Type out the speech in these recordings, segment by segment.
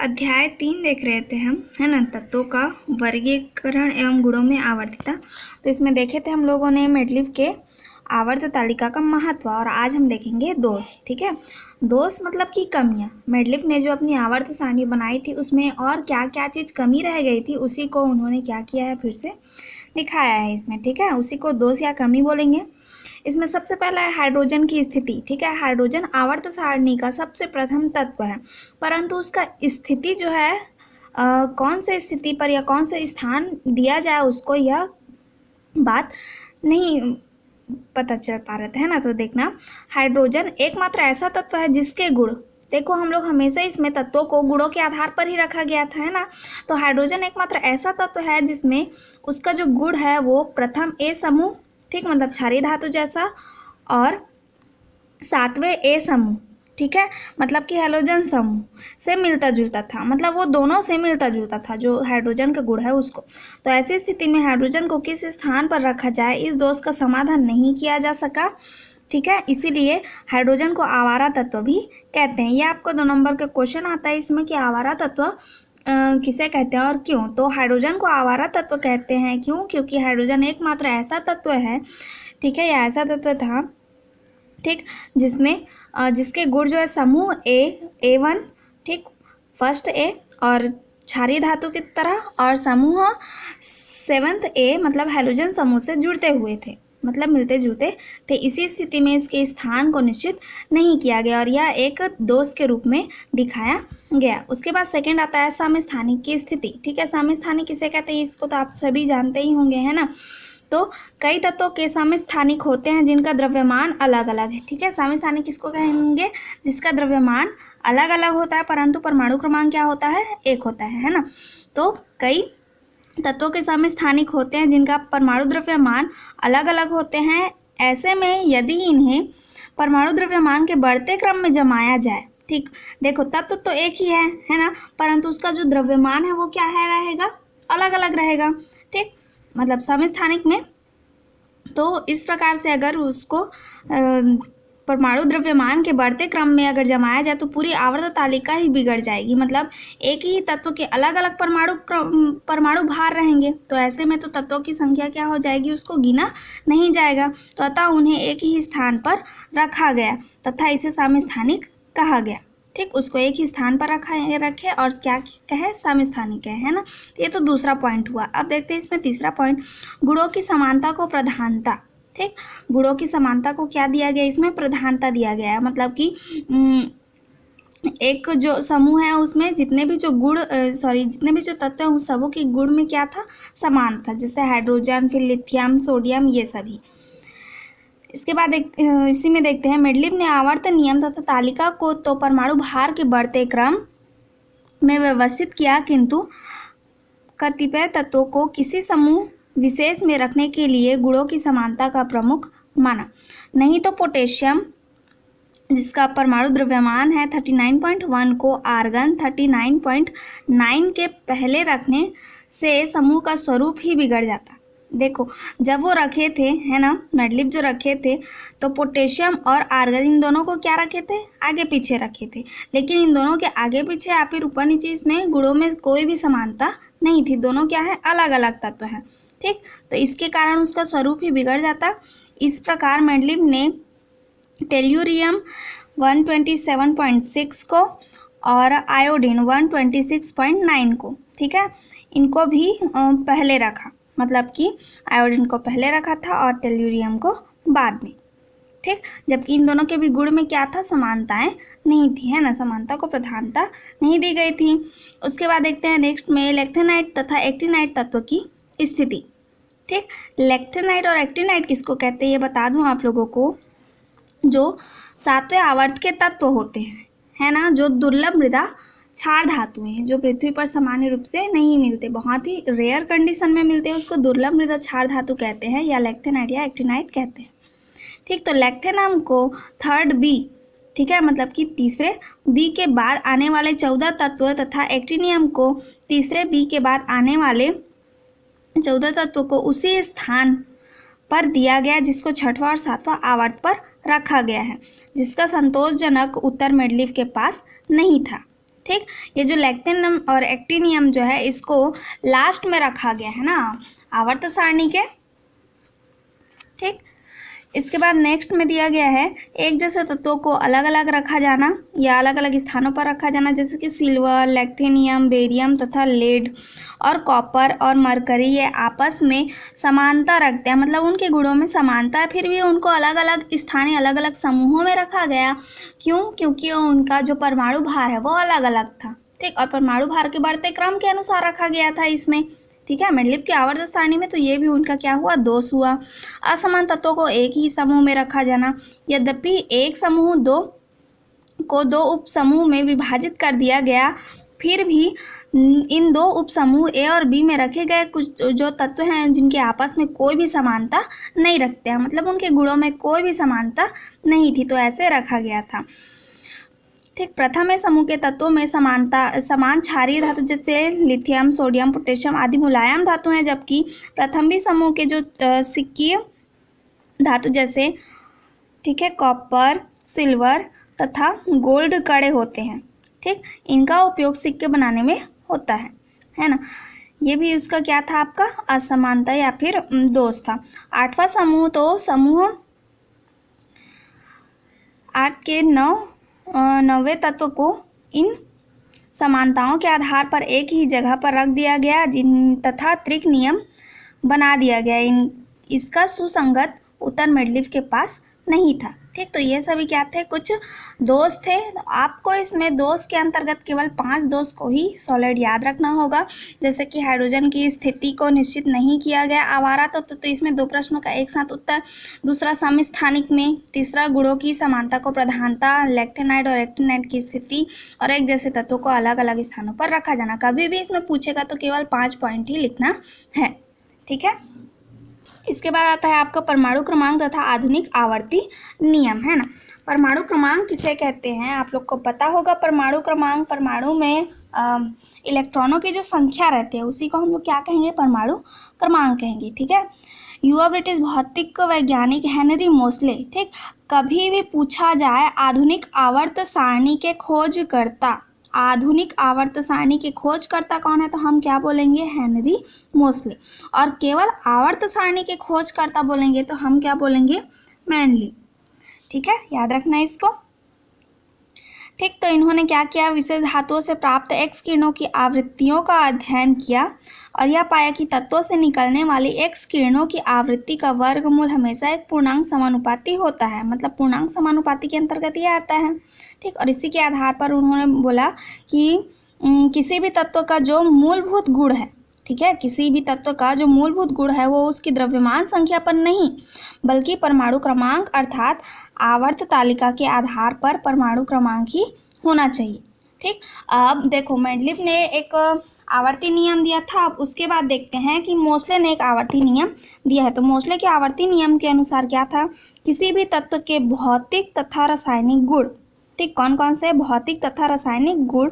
अध्याय 3 देख रहे थे हम, है ना, तत्वों का वर्गीकरण एवं गुणों में आवर्तता। तो इसमें देखे थे हम लोगों ने मेंडलीव के आवर्त तालिका का महत्व, और आज हम देखेंगे दोष। ठीक है, दोष मतलब कि कमियां। मेंडलीव ने जो अपनी आवर्त सारणी बनाई थी उसमें और क्या क्या चीज़ कमी रह गई थी, उसी को उन्होंने क्या किया है, फिर से दिखाया है इसमें। ठीक है, उसी को दोष या कमी बोलेंगे। इसमें सबसे पहला है हाइड्रोजन की स्थिति। ठीक है, हाइड्रोजन आवर्त सारणी का सबसे प्रथम तत्व है, परंतु उसका स्थिति जो है कौन से स्थिति पर या कौन से स्थान दिया जाए उसको, यह बात नहीं पता चल पा रहा था, है ना। तो देखना, हाइड्रोजन एकमात्र ऐसा तत्व है जिसके गुण, देखो हम लोग हमेशा इसमें तत्वों को गुणों के आधार पर ही रखा गया था, है ना। तो हाइड्रोजन एकमात्र ऐसा तत्व है जिसमें उसका जो गुण है वो प्रथम ए समूह, ठीक, मतलब क्षारीय धातु जैसा, और सातवें ए समूह, ठीक है, मतलब कि हैलोजन समूह से मिलता जुलता था, मतलब वो दोनों से मिलता जुलता था जो हाइड्रोजन का गुण है उसको। तो ऐसी स्थिति में हाइड्रोजन को किस स्थान पर रखा जाए, इस दोष का समाधान नहीं किया जा सका। ठीक है, इसीलिए हाइड्रोजन को आवारा तत्व भी कहते हैं। ये आपको 2 नंबर का क्वेश्चन आता है इसमें कि आवारा तत्व किसे कहते हैं और क्यों। तो हाइड्रोजन को आवारा तत्व कहते हैं क्यों, क्योंकि हाइड्रोजन एकमात्र ऐसा तत्व है, ठीक है, या ऐसा तत्व था, ठीक, जिसमें जिसके गुण जो है समूह A1, ठीक, फर्स्ट ए, और क्षारीय धातु की तरह, और समूह 7th ए मतलब हैलोजन समूह से जुड़ते हुए थे, मतलब मिलते जुलते थे। इसी स्थिति में इसके स्थान को निश्चित नहीं किया गया और यह एक दोष के रूप में दिखाया गया। उसके बाद सेकंड आता है समस्थानिक की स्थिति। ठीक है, समस्थानिक किसे कहते हैं, इसको तो आप सभी जानते ही होंगे, है ना। तो कई तत्वों के समस्थानिक होते हैं जिनका द्रव्यमान अलग अलग है। ठीक है, समस्थानिक किसको कहेंगे, जिसका द्रव्यमान अलग अलग होता है परंतु परमाणु क्रमांक क्या होता है, 1 होता है ना। तो कई तत्वों के समस्थानिक होते हैं जिनका परमाणु द्रव्यमान अलग अलग होते हैं। ऐसे में यदि इन्हें परमाणु द्रव्यमान के बढ़ते क्रम में जमाया जाए, ठीक, देखो तत्व तो एक ही है ना, परंतु उसका जो द्रव्यमान है वो क्या है, रहेगा, अलग अलग रहेगा। ठीक, मतलब समस्थानिक में। तो इस प्रकार से अगर उसको परमाणु द्रव्यमान के बढ़ते क्रम में अगर जमाया जाए तो पूरी आवर्त तालिका ही बिगड़ जाएगी, मतलब एक ही तत्व के अलग अलग परमाणु भार रहेंगे। तो ऐसे में तो तत्वों की संख्या क्या हो जाएगी, उसको गिना नहीं जाएगा। तो अतः उन्हें एक ही स्थान पर रखा गया तथा इसे समस्थानिक कहा गया। ठीक, उसको एक ही स्थान पर रखे और क्या कहे, समस्थानिक है ना। तो ये तो दूसरा पॉइंट हुआ। अब देखते हैं इसमें तीसरा पॉइंट, गुणों की समानता को प्रधानता। ठीक, गुणों की समानता को क्या दिया गया, इसमें प्रधानता दिया गया है, मतलब कि एक जो समूह है उसमें जितने भी जो जितने भी जो तत्व हैं उन सबों के गुण में क्या था, समान था, जैसे हाइड्रोजन, फिर लिथियम, सोडियम, ये सभी। इसके बाद इसी में देखते हैं, मेंडलीव ने आवर्त नियम तथा तालिका को तो परमाणु भार के बढ़ते क्रम में व्यवस्थित किया, किंतु कतिपय तत्वों को किसी समूह विशेष में रखने के लिए गुणों की समानता का प्रमुख माना। नहीं तो पोटेशियम, जिसका परमाणु द्रव्यमान है 39.1, को आर्गन 39.9 के पहले रखने से समूह का स्वरूप ही बिगड़ जाता। देखो जब वो रखे थे, है ना, मेंडलीव जो रखे थे, तो पोटेशियम और आर्गन इन दोनों को क्या रखे थे, आगे पीछे रखे थे, लेकिन इन दोनों के आगे पीछे या फिर ऊपर नीचे इसमें गुणों में कोई भी समानता नहीं थी, दोनों क्या है, अलग अलग तत्व हैं। ठीक, तो इसके कारण उसका स्वरूप ही बिगड़ जाता। इस प्रकार मेंडलीव ने टेल्यूरियम 127.6 को और आयोडीन 126.9 को, ठीक है, इनको भी पहले रखा, मतलब कि आयोडीन को पहले रखा था और टेल्यूरियम को बाद में। ठीक, जबकि इन दोनों के भी गुण में क्या था, समानताएं नहीं थी, है ना, समानता को प्रधानता नहीं दी गई थी। उसके बाद देखते हैं नेक्स्ट में लेक्थेनाइट तथा एक्टिनाइट तत्व की स्थिति। ठीक, लेक्थेनाइट और एक्टिनाइट किसको कहते हैं ये बता दूं आप लोगों को, जो 7वें आवर्त के तत्व होते हैं, है ना, जो दुर्लभ मृदा क्षार धातुएं हैं, जो पृथ्वी पर सामान्य रूप से नहीं मिलते, बहुत ही रेयर कंडीशन में मिलते हैं, उसको दुर्लभ मृदा क्षार धातु कहते हैं, या लेक्थेनाइट या एक्टिनाइट कहते हैं। ठीक, तो लेक्थेनम को 3rd बी, ठीक है, मतलब कि तीसरे बी के बाद आने वाले 14 तत्व तथा एक्टिनियम को तीसरे बी के बाद आने वाले 14 तत्वों को उसी स्थान पर दिया गया जिसको 6वां और 7वां आवर्त पर रखा गया है, जिसका संतोषजनक उत्तर मेंडलीव के पास नहीं था। ठीक, ये जो लैक्टेनियम और एक्टिनियम जो है इसको लास्ट में रखा गया है ना आवर्त सारणी के। ठीक, इसके बाद नेक्स्ट में दिया गया है एक जैसे तत्वों को अलग अलग रखा जाना या अलग अलग स्थानों पर रखा जाना, जैसे कि सिल्वर, लैक्टेनियम, बेरियम तथा लेड और कॉपर और मरकरी ये आपस में समानता रखते हैं, मतलब उनके गुणों में समानता है, फिर भी उनको अलग अलग स्थानीय अलग अलग समूहों में रखा गया। क्यों? क्योंकि उनका जो परमाणु भार है वो अलग अलग था। ठीक, और परमाणु भार के बढ़ते क्रम के अनुसार रखा गया था इसमें। ठीक है, मेंडलीव की आवर्त सारणी में तो ये भी उनका क्या हुआ, दोष हुआ। असमान तत्वों को एक ही समूह में रखा जाना, यद्यपि एक समूह दो उप समूह में विभाजित कर दिया गया, फिर भी इन दो उप समूह ए और बी में रखे गए कुछ जो तत्व हैं जिनके आपस में कोई भी समानता नहीं रखते हैं, मतलब उनके गुणों में कोई भी समानता नहीं थी, तो ऐसे रखा गया था। ठीक, प्रथम समूह के तत्वों में समान क्षारीय धातु जैसे लिथियम, सोडियम, पोटेशियम आदि मुलायम धातु हैं, जबकि प्रथम समूह के जो सिक्कीय धातु जैसे ठीक है कॉपर, सिल्वर तथा गोल्ड कड़े होते हैं। ठीक, इनका उपयोग सिक्के बनाने में होता है ना। ये भी उसका क्या था आपका असमानता या फिर दोष था। आठवां समूह, तो समूह 8 के 9वें तत्व को इन समानताओं के आधार पर एक ही जगह पर रख दिया गया तथा त्रिक नियम बना दिया गया। इसका सुसंगत उत्तर मेंडलीव के पास नहीं था। ठीक, तो ये सभी क्या थे, कुछ दोष थे। तो आपको इसमें दोष के अंतर्गत केवल 5 दोष को ही सॉलिड याद रखना होगा, जैसे कि हाइड्रोजन की स्थिति को निश्चित नहीं किया गया आवारा तत्व, तो इसमें 2 प्रश्नों का एक साथ उत्तर। दूसरा समस्थानिक में, तीसरा गुणों की समानता को प्रधानता, लैक्टेनाइड और एक्टिनाइड की स्थिति, और एक जैसे तत्वों को अलग अलग स्थानों पर रखा जाना। कभी भी इसमें पूछेगा तो केवल 5 पॉइंट ही लिखना है। ठीक है, इसके बाद आता है आपका परमाणु क्रमांक तथा आधुनिक आवर्ती नियम, है ना। परमाणु क्रमांक किसे कहते हैं आप लोग को पता होगा। परमाणु क्रमांक, परमाणु में इलेक्ट्रॉनों की जो संख्या रहती है उसी को हम लोग क्या कहेंगे, परमाणु क्रमांक कहेंगे। ठीक है, युवा ब्रिटिश भौतिक वैज्ञानिक हेनरी मोसले, ठीक, कभी भी पूछा जाए आधुनिक आवर्त सारणी के खोजकर्ता, आधुनिक आवर्त सारणी के खोजकर्ता कौन है, तो हम क्या बोलेंगे, हेनरी मोसले। और केवल आवर्त सारणी के खोजकर्ता बोलेंगे तो हम क्या बोलेंगे, मेंडलीव। ठीक है, याद रखना इसको। ठीक, तो इन्होंने क्या किया, विशेष धातुओं से प्राप्त एक्स किरणों की आवृत्तियों का अध्ययन किया और यह पाया कि तत्वों से निकलने वाली एक्स किरणों की आवृत्ति का वर्गमूल हमेशा एक पूर्णांक समानुपाती होता है, मतलब पूर्णांक समानुपाती के अंतर्गत ये आता है। ठीक, और इसी के आधार पर उन्होंने बोला कि किसी भी तत्व का जो मूलभूत गुण है, ठीक है, किसी भी तत्व का जो मूलभूत गुण है वो उसकी द्रव्यमान संख्या पर नहीं बल्कि परमाणु क्रमांक अर्थात आवर्त तालिका के आधार पर परमाणु क्रमांक ही होना चाहिए। ठीक, अब देखो मेंडलीव ने एक आवर्ती नियम दिया था, अब उसके बाद देखते हैं कि मोसले ने एक आवर्ती नियम दिया है। तो मोसले के आवर्ती नियम के अनुसार क्या था, किसी भी तत्व के भौतिक तथा रासायनिक गुण, ठीक, कौन कौन से भौतिक तथा रासायनिक गुण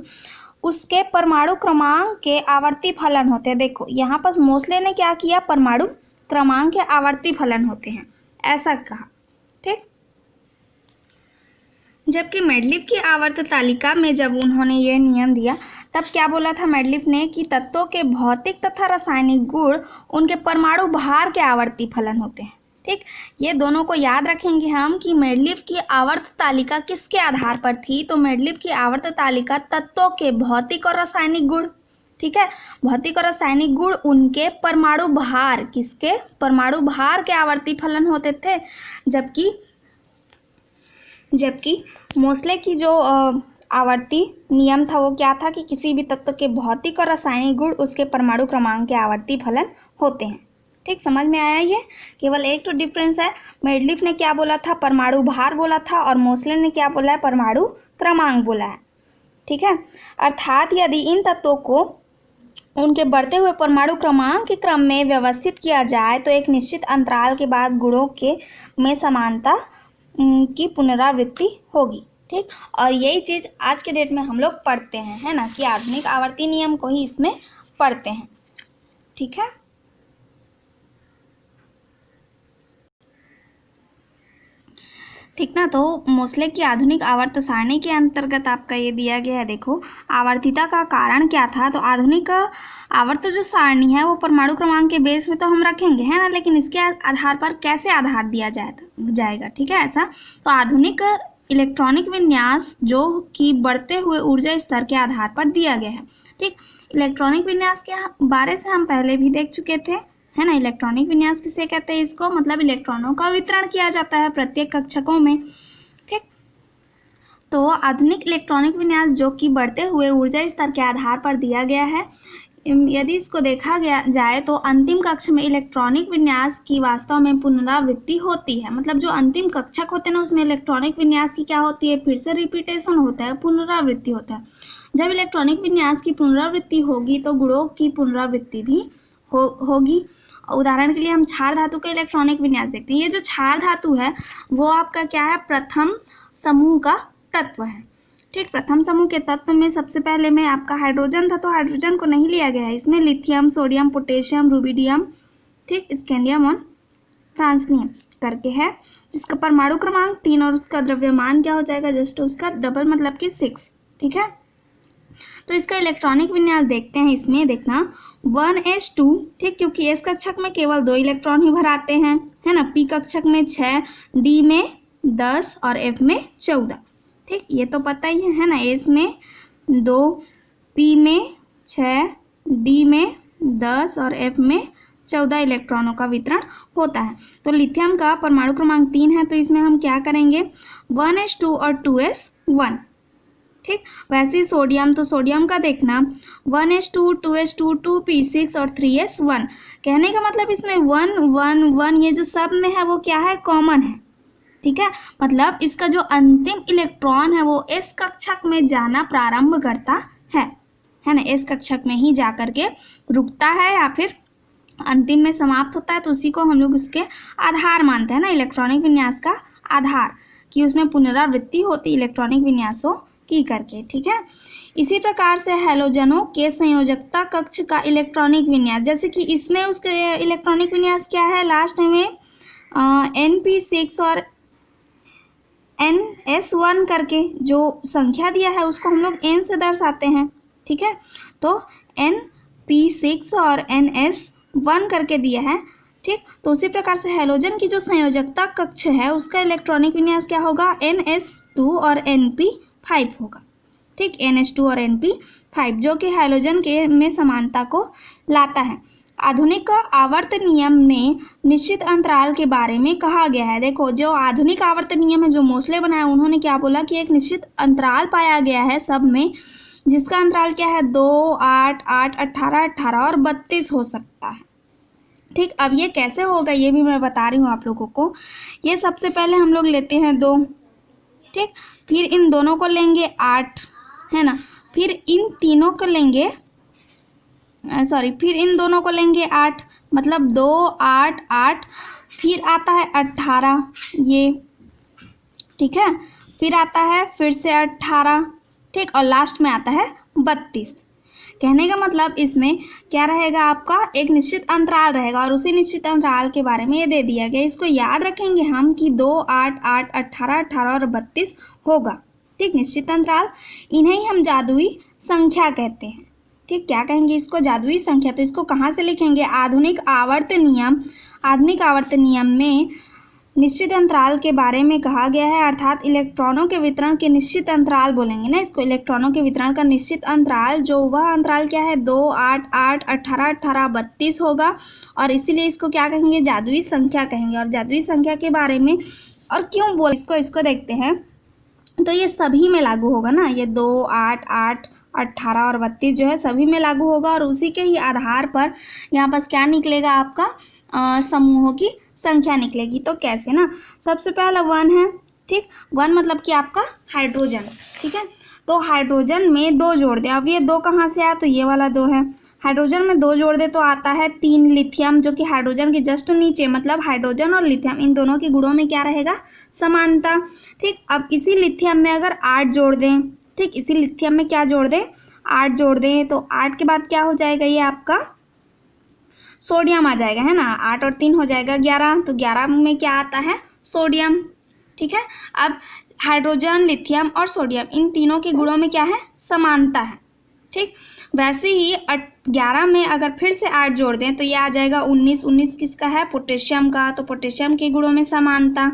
उसके परमाणु क्रमांक के आवर्ती फलन होते हैं। देखो यहाँ पर मोसले ने क्या किया, परमाणु क्रमांक के आवर्ती फलन होते हैं ऐसा कहा। ठीक, जबकि मेंडलीव की आवर्त तालिका में जब उन्होंने ये नियम दिया तब क्या बोला था मेंडलीव ने कि तत्वों के भौतिक तथा रासायनिक गुण उनके परमाणु भार के आवर्ती फलन होते हैं। ठीक, ये दोनों को याद रखेंगे हम कि मेंडलीव की आवर्त तालिका किसके आधार पर थी, तो मेंडलीव की आवर्त तालिका तत्वों के भौतिक और रासायनिक गुण, ठीक है, भौतिक और रासायनिक गुण उनके परमाणु भार, किसके परमाणु भार के आवर्ती फलन होते थे। जबकि मोसले की जो आवर्ती नियम था वो क्या था कि किसी भी तत्व के भौतिक और रासायनिक गुण उसके परमाणु क्रमांक के आवर्ती फलन होते हैं। ठीक, समझ में आया, ये केवल एक तो डिफरेंस है, मेंडलीव ने क्या बोला था, परमाणु भार बोला था, और मोसले ने क्या बोला है, परमाणु क्रमांक बोला है। ठीक है, अर्थात यदि इन तत्वों को उनके बढ़ते हुए परमाणु क्रमांक के क्रम में व्यवस्थित किया जाए तो एक निश्चित अंतराल के बाद गुणों के में समानता की पुनरावृत्ति होगी। ठीक, और यही चीज़ आज के डेट में हम लोग पढ़ते हैं, है ना, कि आधुनिक आवर्ती नियम को ही इसमें पढ़ते हैं। ठीक है, ठीक ना। तो मोसले की आधुनिक आवर्त सारणी के अंतर्गत आपका ये दिया गया है। देखो आवर्तिता का कारण क्या था, तो आधुनिक आवर्त जो सारणी है वो परमाणु क्रमांक के बेस में तो हम रखेंगे, है ना, लेकिन इसके आधार पर कैसे आधार दिया जाएगा, ठीक है ऐसा। तो आधुनिक इलेक्ट्रॉनिक विन्यास जो कि बढ़ते हुए ऊर्जा स्तर के आधार पर दिया गया है। ठीक, इलेक्ट्रॉनिक विन्यास के बारे से हम पहले भी देख चुके थे, है ना। इलेक्ट्रॉनिक विन्यास किसे कहते हैं, इसको मतलब इलेक्ट्रॉनों का वितरण किया जाता है प्रत्येक कक्षकों में। ठीक, तो आधुनिक इलेक्ट्रॉनिक विन्यास जो कि बढ़ते हुए ऊर्जा स्तर के आधार पर दिया गया है। यदि इसको देखा गया जाए तो अंतिम कक्ष में इलेक्ट्रॉनिक विन्यास की वास्तव में पुनरावृत्ति होती है। मतलब जो अंतिम कक्षक होते हैं ना, उसमें इलेक्ट्रॉनिक विन्यास की क्या होती है, फिर से रिपीटेशन होता है, पुनरावृत्ति होता है। जब इलेक्ट्रॉनिक विन्यास की पुनरावृत्ति होगी तो गुणों की पुनरावृत्ति भी होगी। उदाहरण के लिए हम क्षार धातु का इलेक्ट्रॉनिक विन्यास देखते हैं। ये जो क्षार धातु है वो आपका क्या है, प्रथम समूह का तत्व है। ठीक, प्रथम समूह के तत्व में सबसे पहले में आपका हाइड्रोजन था, तो हाइड्रोजन को नहीं लिया गया है। इसमें लिथियम, सोडियम, पोटेशियम, रुबिडियम, ठीक, स्कैंडियम और फ्रांसनियम करके है, जिसका परमाणु क्रमांक 3 और उसका द्रव्यमान क्या हो जाएगा, जस्ट उसका डबल मतलब कि 6। ठीक है, तो इसका इलेक्ट्रॉनिक विन्यास देखते हैं। इसमें देखना 1s2, ठीक, क्योंकि एस कक्षक में केवल 2 इलेक्ट्रॉन ही भराते हैं, है ना। पी कक्षक में 6, डी में 10 और एफ में 14। ठीक, ये तो पता ही है ना। एस में 2, पी में 6, डी में 10 और एफ में 14 इलेक्ट्रॉनों का वितरण होता है। तो लिथियम का परमाणु क्रमांक 3 है, तो इसमें हम क्या करेंगे, 1s2 और 2s1। ठीक, वैसे ही सोडियम, तो सोडियम का देखना 1s2, 2s2, 2p6 और 3s1। कहने का मतलब इसमें 1 1 1 ये जो सब में है वो क्या है, कॉमन है। ठीक है, मतलब इसका जो अंतिम इलेक्ट्रॉन है वो एस कक्षक में जाना प्रारंभ करता है ना। एस कक्षक में ही जा करके रुकता है या फिर अंतिम में समाप्त होता है, तो उसी को हम लोग उसके आधार मानते हैं ना, इलेक्ट्रॉनिक विन्यास का आधार, कि उसमें पुनरावृत्ति होती इलेक्ट्रॉनिक विन्यासों की करके। ठीक है, इसी प्रकार से हैलोजनों के संयोजकता कक्ष का इलेक्ट्रॉनिक विन्यास, जैसे कि इसमें उसके इलेक्ट्रॉनिक विन्यास क्या है, लास्ट में Np6 और NS1 करके जो संख्या दिया है उसको हम लोग N से दर्शाते हैं। ठीक है, तो Np6 और NS1 करके दिया है। ठीक, तो उसी प्रकार से हैलोजन की जो संयोजकता कक्ष है उसका इलेक्ट्रॉनिक विन्यास क्या होगा, NS2 और Np5 होगा। ठीक, NH2 और Np5 जो कि हैलोजन के में समानता को लाता है। आधुनिक आवर्त नियम में निश्चित अंतराल के बारे में कहा गया है। देखो जो आधुनिक आवर्त नियम है जो मोसले बनाया, उन्होंने क्या बोला कि एक निश्चित अंतराल पाया गया है सब में, जिसका अंतराल क्या है, 2, 8, 8, 18, 18 और 32 हो सकता है। ठीक, अब ये कैसे होगा ये भी मैं बता रही हूँ आप लोगों को। ये सबसे पहले हम लोग लेते हैं 2, ठीक, फिर इन दोनों को लेंगे 8, है ना, फिर इन तीनों को लेंगे फिर इन दोनों को लेंगे 8, मतलब 2, 8, 8, फिर आता है 18 ये, ठीक है, फिर आता है फिर से 18, ठीक, और लास्ट में आता है 32। कहने का मतलब इसमें क्या रहेगा, आपका एक निश्चित अंतराल रहेगा और उसी निश्चित अंतराल के बारे में ये दे दिया गया। इसको याद रखेंगे हम कि 2, 8, 8, 18, 18 और 32 होगा। ठीक, निश्चित अंतराल, इन्हें ही हम जादुई संख्या कहते हैं। ठीक, क्या कहेंगे इसको, जादुई संख्या। तो इसको कहाँ से लिखेंगे, आधुनिक आवर्त नियम में निश्चित अंतराल के बारे में कहा गया है, अर्थात इलेक्ट्रॉनों के वितरण के निश्चित अंतराल बोलेंगे ना इसको। इलेक्ट्रॉनों के वितरण का निश्चित अंतराल, जो वह अंतराल क्या है, 2, 8, 8, 18, 18, 32 होगा, और इसीलिए इसको क्या कहेंगे, जादुई संख्या कहेंगे। और जादुई संख्या के बारे में और क्यों बोल इसको देखते हैं। तो ये सभी में लागू होगा ना, ये 2, 8, 8, 18 और 32 जो है सभी में लागू होगा, और उसी के ही आधार पर यहाँ पास क्या निकलेगा, आपका समूहों की संख्या निकलेगी। तो कैसे ना, सबसे पहला 1 है। ठीक, 1 मतलब कि आपका हाइड्रोजन। ठीक है, तो हाइड्रोजन में 2 जोड़ दें। अब ये 2 कहाँ से आया, तो ये वाला 2 है। हाइड्रोजन में 2 जोड़ दे तो आता है 3 लिथियम, जो कि हाइड्रोजन के जस्ट नीचे, मतलब हाइड्रोजन और लिथियम इन दोनों के गुणों में क्या रहेगा, समानता। ठीक, अब इसी लिथियम में अगर 8 जोड़ दें, ठीक, इसी लिथियम में क्या जोड़ दें, 8 जोड़ दें, तो 8 के बाद क्या हो जाएगा, ये आपका सोडियम आ जाएगा, है ना। 8 और 3 हो जाएगा 11, तो 11 में क्या आता है, सोडियम। ठीक है। अब हाइड्रोजन, लिथियम और सोडियम, इन तीनों के गुणों में क्या है, समानता है। ठीक, वैसे ही 11 में अगर फिर से 8 जोड़ दें तो ये आ जाएगा 19। 19 किसका है, पोटेशियम का, तो पोटेशियम के गुणों में समानता।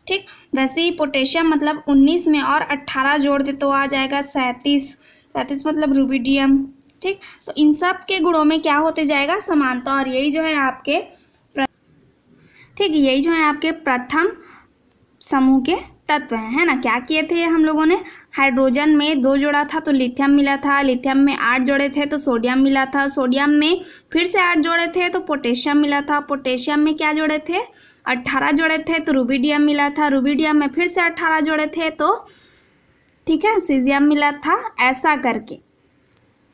ठीक, वैसे ही पोटेशियम मतलब 19 में और 18 जोड़ दे तो आ जाएगा 37। 37 मतलब रुबिडियम। ठीक, तो इन सब के गुणों में क्या होते जाएगा, समानता। और यही जो है आपके ठीक, यही जो है आपके प्रथम समूह के तत्व हैं, है ना। क्या किए थे हम लोगों ने, हाइड्रोजन में 2 जोड़ा था तो लिथियम मिला था, लिथियम में 8 जोड़े थे तो सोडियम मिला था, सोडियम में फिर से 8 जोड़े थे तो पोटेशियम मिला था, पोटेशियम में क्या जोड़े थे, 18 जोड़े थे तो रुबिडियम मिला था, रुबिडियम में फिर से 18 जोड़े थे तो ठीक है सीजियम मिला था, ऐसा करके।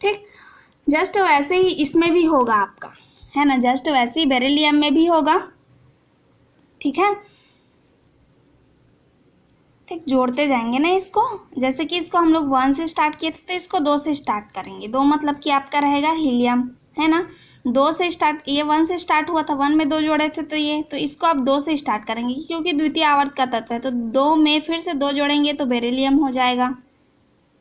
ठीक, जस्ट वैसे ही इसमें भी होगा आपका, है ना, जस्ट वैसे ही बेरिलियम में भी होगा। ठीक है, ठीक, जोड़ते जाएंगे ना इसको, जैसे कि इसको हम लोग 1 से स्टार्ट किए थे तो इसको 2 से स्टार्ट करेंगे। 2 मतलब कि आपका रहेगा हीलियम, है ना। 2 से स्टार्ट, ये 1 से स्टार्ट हुआ था, 1 में 2 जोड़े थे तो ये, तो इसको आप 2 से स्टार्ट करेंगे क्योंकि द्वितीय आवर्त का तत्व है, तो 2 में फिर से 2 जोड़ेंगे तो बेरिलियम हो जाएगा।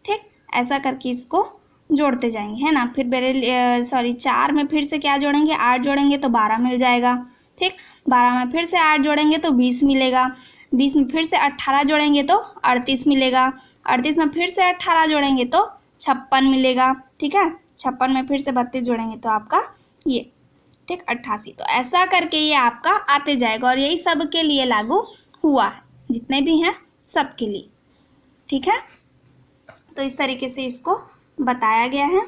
ठीक, ऐसा करके इसको जोड़ते जाएंगे, है ना। फिर 4 में फिर से क्या जोड़ेंगे, 8 जोड़ेंगे तो 12 मिल जाएगा। ठीक, 12 में फिर से 8 जोड़ेंगे तो 20 मिलेगा, 20 में फिर से 18 जोड़ेंगे तो 38 मिलेगा, 38 में फिर से 18 जोड़ेंगे तो 56 मिलेगा। ठीक है, 56 में फिर से 32 जोड़ेंगे तो आपका ये, ठीक, 88। तो ऐसा करके ये आपका आते जाएगा और यही सब के लिए लागू हुआ है, जितने भी हैं सब के लिए। ठीक है, तो इस तरीके से इसको बताया गया है।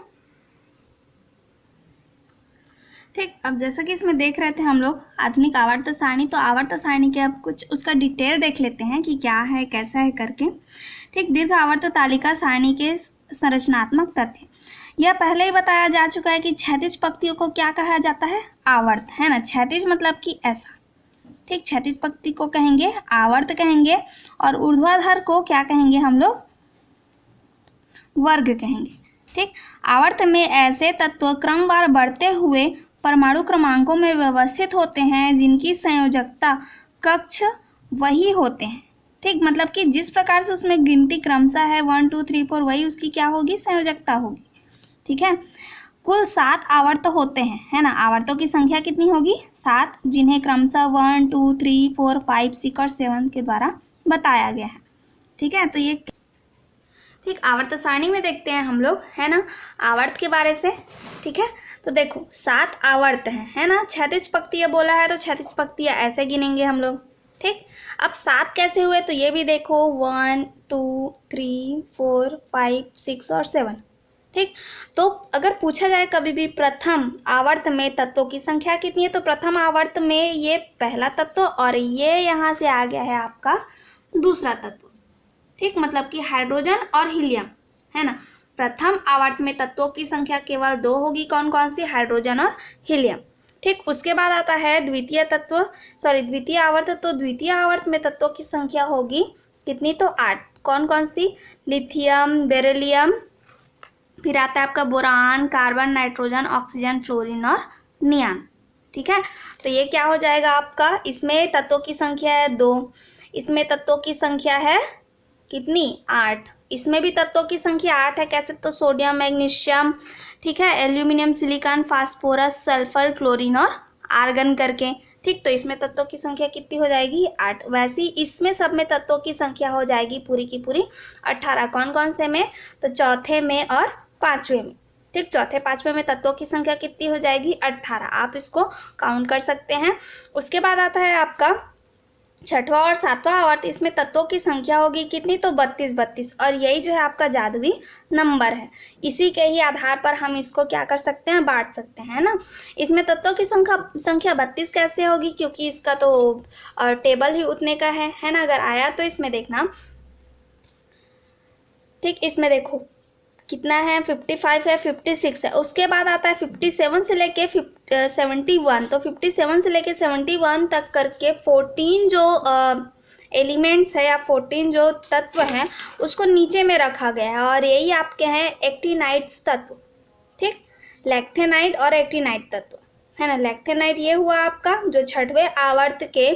ठीक, अब जैसा कि इसमें देख रहे थे हम लोग आधुनिक आवर्त सारणी, तो आवर्त सारणी के अब कुछ उसका डिटेल देख लेते हैं कि क्या है, कैसा है करके। ठीक, दीर्घ आवर्त तालिका सारणी के संरचनात्मक तथ्य, यह पहले ही बताया जा चुका है कि क्षैतिज पंक्तियों को क्या कहा जाता है, आवर्त, है ना। क्षैतिज मतलब कि ऐसा, ठीक, क्षैतिज पंक्ति को कहेंगे आवर्त कहेंगे, और ऊर्ध्वाधर को क्या कहेंगे हम लोग, वर्ग कहेंगे। ठीक, आवर्त में ऐसे तत्व क्रमवार बढ़ते हुए परमाणु क्रमांकों में व्यवस्थित होते हैं जिनकी संयोजकता कक्ष वही होते हैं। ठीक, मतलब कि जिस प्रकार से उसमें गिनती क्रमशः है 1 2 3 4, वही उसकी क्या होगी, संयोजकता होगी। ठीक है, कुल 7 आवर्त होते हैं, है ना। आवर्तों की संख्या कितनी होगी, 7, जिन्हें क्रमशः 1 2 3 4 5 6 और 7 के द्वारा बताया गया है। ठीक है, तो ये ठीक, आवर्त सारणी में देखते हैं हम लोग, है ना, आवर्त के बारे से। ठीक है, तो देखो 7 आवर्त हैं, है ना। क्षैतिज पंक्तियाँ बोला है तो क्षैतिज पंक्तियाँ ऐसे गिनेंगे हम लोग। ठीक, अब 7 कैसे हुए तो ये भी देखो 1 2 3 4 5 6 और 7। ठीक, तो अगर पूछा जाए कभी भी प्रथम आवर्त में तत्वों की संख्या कितनी है, तो प्रथम आवर्त में ये पहला तत्व और ये यहाँ से आ गया है आपका दूसरा तत्व। ठीक, मतलब कि हाइड्रोजन और हीलियम, है ना। प्रथम आवर्त में तत्वों की संख्या केवल 2 होगी, कौन कौन सी, हाइड्रोजन और हीलियम। ठीक, उसके बाद आता है द्वितीय आवर्त, तो द्वितीय आवर्त में तत्वों की संख्या होगी कितनी, तो 8, कौन कौन सी, लिथियम, बेरिलियम, फिर आता है आपका boron, carbon, nitrogen, oxygen, fluorine और नियान। ठीक है, तो ये क्या हो जाएगा आपका, इसमें तत्वों की संख्या है 2, इसमें तत्वों की संख्या है कितनी, 8, इसमें भी तत्वों की संख्या 8 है। कैसे, तो सोडियम, मैग्नीशियम, ठीक है, aluminium, silicon, phosphorus, sulphur, chlorine और आर्गन करके। ठीक, तो इसमें तत्वों की संख्या कितनी हो जाएगी, 8। वैसे ही इसमें सब में तत्वों की संख्या हो जाएगी पूरी की पूरी 18। कौन कौन से में, तो चौथे में और पाँचवें में। ठीक, चौथे पाँचवें में तत्वों की संख्या कितनी हो जाएगी, 18। आप इसको काउंट कर सकते हैं। उसके बाद आता है आपका छठवां और सातवां आवर्त, इसमें तत्वों की संख्या होगी कितनी, तो 32। और यही जो है आपका जादुई नंबर है, इसी के ही आधार पर हम इसको क्या कर सकते हैं, बांट सकते हैं, है ना। इसमें तत्वों की संख्या 32 कैसे होगी, क्योंकि इसका तो टेबल ही उतने का है ना। अगर आया तो इसमें देखना, ठीक, इसमें देखो कितना है, 55 है, 56 है। उसके बाद आता है 57 से लेके 71, तो 57 से लेके 71 तक करके 14 जो एलिमेंट्स है या 14 जो तत्व हैं उसको नीचे में रखा गया है, और यही आपके हैं एक्टिनाइट्स तत्व। ठीक, लैक्थेनाइट और एक्टिनाइट तत्व, है ना। लैक्थेनाइट ये हुआ आपका जो 6वें आवर्त के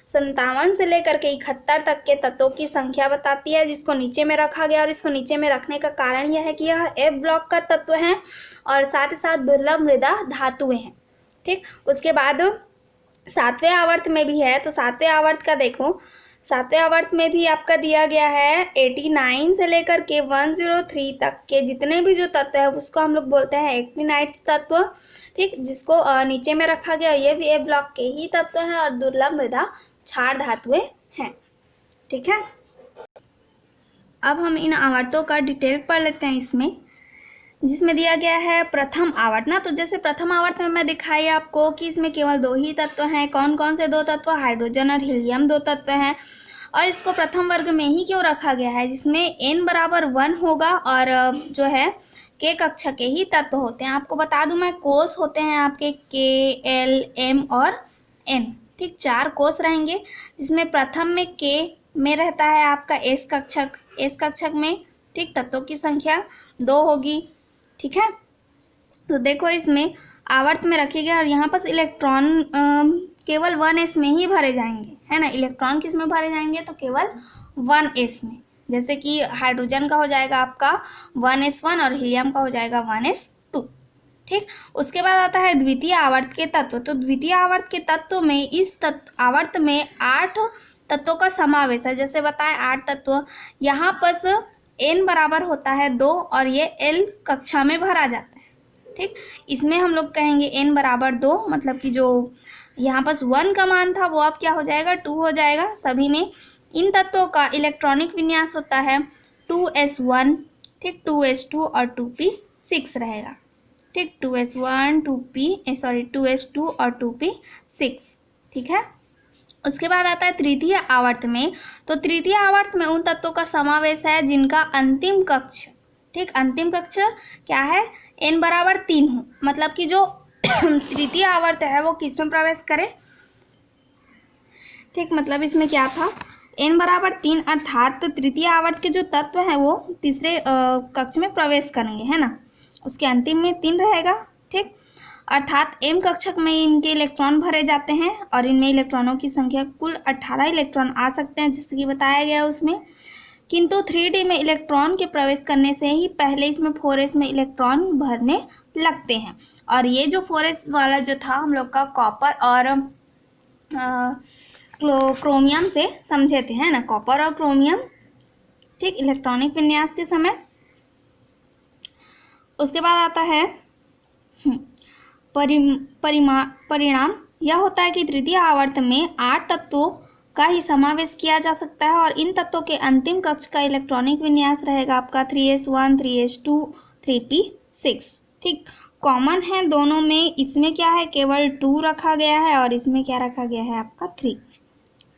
57 से लेकर के 71 तक के तत्वों की संख्या बताती है, जिसको नीचे में रखा गया। और इसको नीचे में रखने का कारण यह है कि यह F ब्लॉक का तत्व है और साथ ही साथ दुर्लभ मृदा धातुएं हैं। ठीक, उसके बाद 7वें आवर्त में भी है, तो 7वें आवर्त का देखो, 7वें आवर्त में भी आपका दिया गया है 89 से लेकर के 103 तक के जितने भी जो तत्व है उसको हम लोग बोलते हैं एक्टिनाइट तत्व। ठीक, जिसको नीचे में रखा गया, ये भी ए ब्लॉक के ही तत्व हैं और दुर्लभ मृदा क्षार धातुएं हैं। ठीक है, अब हम इन आवर्तों का डिटेल पढ़ लेते हैं इसमें, जिसमें दिया गया है प्रथम आवर्त ना। तो जैसे प्रथम आवर्त में मैं दिखाई आपको कि इसमें केवल 2 ही तत्व हैं। कौन कौन से 2 तत्व? हाइड्रोजन और हीलियम 2 तत्व हैं। और इसको प्रथम वर्ग में ही क्यों रखा गया है, जिसमें n बराबर 1 होगा और जो है k कक्षा के ही तत्व होते हैं। आपको बता दूं मैं, कोष होते हैं आपके k, l, m और n। ठीक, 4 कोष रहेंगे, जिसमें प्रथम में k में रहता है आपका s कक्षक। s कक्षक में ठीक तत्वों की संख्या 2 होगी। ठीक है, तो देखो इसमें आवर्त में रखे गए और यहाँ पर इलेक्ट्रॉन केवल 1s में ही भरे जाएंगे, है ना। इलेक्ट्रॉन किस में भरे जाएंगे? तो केवल 1s में। जैसे कि हाइड्रोजन का हो जाएगा आपका 1s1 और हीलियम का हो जाएगा 1s2। ठीक, उसके बाद आता है द्वितीय आवर्त के तत्व। तो द्वितीय आवर्त के तत्व में इस आवर्त में 8 तत्वों का समावेश है। जैसे बताए 8 तत्व, यहाँ पर n बराबर होता है 2 और ये l कक्षा में भरा जाता है। ठीक, इसमें हम लोग कहेंगे n बराबर 2, मतलब कि जो यहाँ पर 1 का मान था वो अब क्या हो जाएगा? 2 हो जाएगा। सभी में इन तत्वों का इलेक्ट्रॉनिक विन्यास होता है 2s1, ठीक, 2s2 और 2p6 रहेगा। ठीक, 2s1 2s2 और 2p6। ठीक है, उसके बाद आता है तृतीय आवर्त में। तो तृतीय आवर्त में उन तत्वों का समावेश है जिनका अंतिम कक्ष, ठीक, अंतिम कक्ष क्या है? n बराबर 3 हो, मतलब कि जो तृतीय आवर्त है वो किस में प्रवेश करे? ठीक, मतलब इसमें क्या था? n बराबर 3, अर्थात तृतीय आवर्त के जो तत्व हैं वो तीसरे कक्ष में प्रवेश करेंगे, है ना। उसके अंतिम में 3 रहेगा। ठीक, अर्थात m कक्षक में इनके इलेक्ट्रॉन भरे जाते हैं और इनमें इलेक्ट्रॉनों की संख्या कुल 18 इलेक्ट्रॉन आ सकते हैं, जैसे कि बताया गया उसमें। किंतु 3D में इलेक्ट्रॉन के प्रवेश करने से ही पहले इसमें 4s में इलेक्ट्रॉन भरने लगते हैं। और ये जो 4s वाला जो था हम लोग का कॉपर और क्रोमियम से समझे थे, है ना, कॉपर और क्रोमियम। ठीक, इलेक्ट्रॉनिक विन्यास के समय। उसके बाद आता है परिणाम यह होता है कि तृतीय आवर्त में 8 तत्वों का ही समावेश किया जा सकता है और इन तत्वों के अंतिम कक्ष का इलेक्ट्रॉनिक विन्यास रहेगा आपका 3s1 3s2 3p6। ठीक, कॉमन है दोनों में, इसमें क्या है? केवल 2 रखा गया है और इसमें क्या रखा गया है? आपका 3।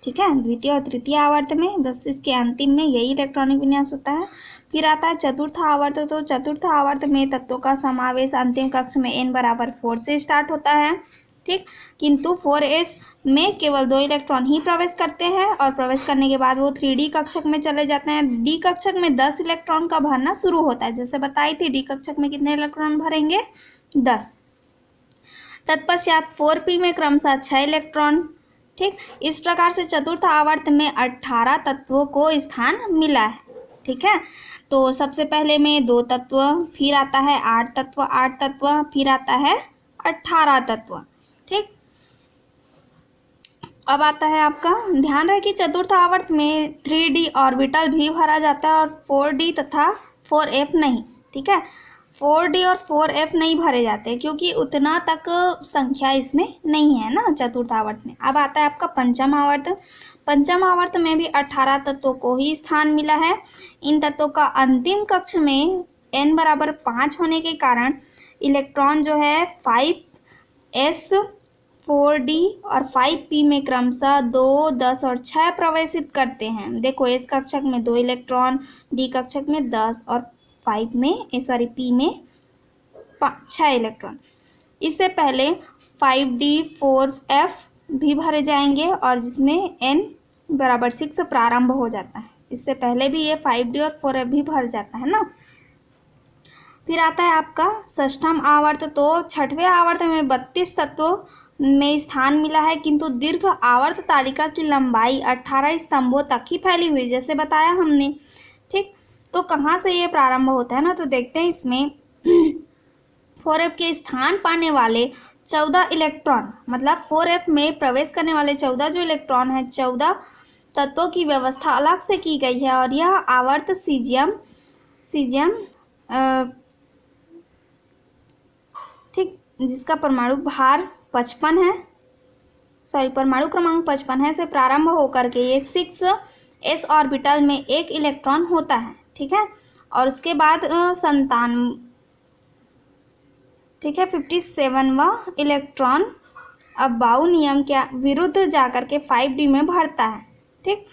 ठीक है, द्वितीय और तृतीय आवर्त में बस इसके अंतिम में यही इलेक्ट्रॉनिक विन्यास होता है। फिर आता है चतुर्थ आवर्त। तो चतुर्थ आवर्त में तत्वों का समावेश अंतिम कक्ष में n बराबर 4 से स्टार्ट होता है। ठीक, किंतु 4s में केवल 2 इलेक्ट्रॉन ही प्रवेश करते हैं और प्रवेश करने के बाद वो 3D कक्षक में चले जाते हैं। D कक्षक में 10 इलेक्ट्रॉन का भरना शुरू होता है। जैसे बताई थी, D कक्षक में कितने इलेक्ट्रॉन भरेंगे? 10। तत्पश्चात 4p में क्रमशः 6 इलेक्ट्रॉन। ठीक, इस प्रकार से चतुर्थ आवर्त में 18 तत्वों को स्थान मिला है। ठीक है, तो सबसे पहले में 2 तत्व, फिर आता है 8 तत्व, फिर आता है 18 तत्व। ठीक, अब आता है आपका, ध्यान रहे कि चतुर्थ आवर्त में 3D ऑर्बिटल भी भरा जाता है और 4D तथा 4f नहीं। ठीक है, 4D और 4f नहीं भरे जाते क्योंकि उतना तक संख्या इसमें नहीं है ना चतुर्थ आवर्त में। अब आता है आपका पंचम आवर्त। पंचम आवर्त में भी 18 तत्वों को ही स्थान मिला है। इन तत्वों का अंतिम कक्ष में n बराबर 5 होने के कारण इलेक्ट्रॉन जो है 5s 4d और 5p में क्रमशः 2, 10 और 6 प्रवेशित करते हैं। देखो, s कक्षक में 2 इलेक्ट्रॉन, d कक्षक में 10 और p में 6 इलेक्ट्रॉन। इससे पहले 5d 4f भी भरे जाएंगे और जिसमें n बराबर 6 प्रारंभ हो जाता है। इससे पहले भी ये 5d और 4f भी भर जाता है ना। फिर आता है आपका षष्ठम आवर्त। तो छठवें आवर्त में 32 तत्वों में स्थान मिला है, किंतु दीर्घ आवर्त तालिका की लंबाई 18 स्तंभों तक ही फैली हुई, जैसे बताया हमने। ठीक, तो कहाँ से ये प्रारंभ होता है ना, तो देखते हैं इसमें 4f के स्थान पाने वाले 14 इलेक्ट्रॉन, मतलब 4f में प्रवेश करने वाले 14 जो इलेक्ट्रॉन है, 14 तत्वों की व्यवस्था अलग से की गई है। और यह आवर्त सीजियम ठीक, जिसका परमाणु भार 55 है, परमाणु क्रमांक 55 है, से प्रारंभ होकर के ये 6s ऑर्बिटल में एक इलेक्ट्रॉन होता है। ठीक है, और उसके बाद 57वां इलेक्ट्रॉन अब बाउ नियम के विरुद्ध जाकर के 5d में भरता है। ठीक,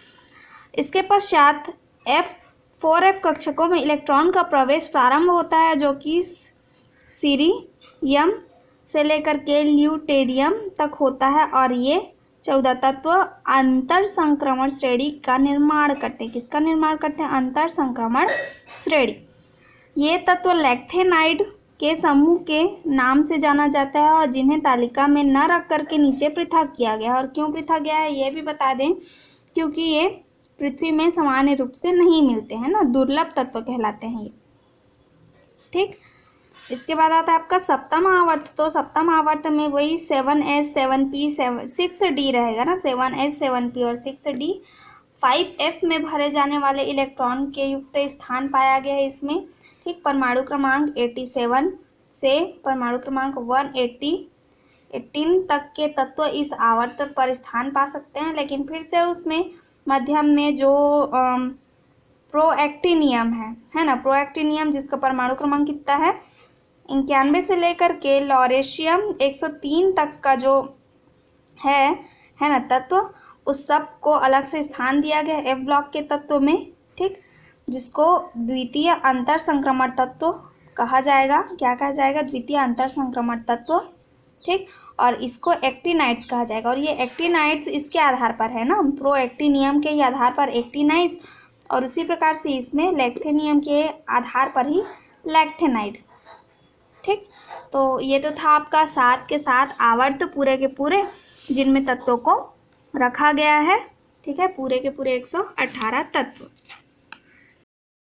इसके पश्चात 4f कक्षकों में इलेक्ट्रॉन का प्रवेश प्रारंभ होता है, जो कि सीरियम से लेकर के ल्यूटेरियम तक होता है। और ये 14 तत्व अंतर संक्रमण श्रेणी का निर्माण करते हैं। किसका निर्माण करते हैं? अंतर संक्रमण श्रेणी। ये तत्व लैक्थेनाइड के समूह के नाम से जाना जाता है, और जिन्हें तालिका में न रख करके नीचे पृथक किया गया है। और क्यों पृथक गया है ये भी बता दें, क्योंकि ये पृथ्वी में सामान्य रूप से नहीं मिलते हैं ना, दुर्लभ तत्व कहलाते हैं ये। ठीक, इसके बाद आता है आपका सप्तम आवर्त। तो सप्तम आवर्त में वही 7s 7p 6d रहेगा ना, 7s 7p और 6d। 5f में भरे जाने वाले इलेक्ट्रॉन के युक्त स्थान पाया गया है इसमें। ठीक, परमाणु क्रमांक 87 से परमाणु क्रमांक 118 तक के तत्व इस आवर्त पर स्थान पा सकते हैं। लेकिन फिर से उसमें मध्यम में जो प्रोएक्टिनियम है ना, प्रोएक्टिनियम जिसका परमाणु क्रमांक कितना है 91 से लेकर के लॉरेशियम 103 तक का जो है ना तत्व, उस सब को अलग से स्थान दिया गया है F ब्लॉक के तत्व में। ठीक, जिसको द्वितीय अंतर संक्रमण तत्व कहा जाएगा। क्या कहा जाएगा? द्वितीय अंतर संक्रमण तत्व। ठीक, और इसको एक्टिनाइड्स कहा जाएगा। और ये एक्टिनाइड्स इसके आधार पर है ना, प्रोएक्टिनियम के ही आधार पर एक्टिनाइड्स, और उसी प्रकार से इसमें लैक्थेनियम के आधार पर ही लैक्थेनाइड। ठीक, तो ये तो था आपका 7 के 7 आवर्त पूरे के पूरे, जिनमें तत्वों को रखा गया है। ठीक है, पूरे के पूरे 118 तत्व।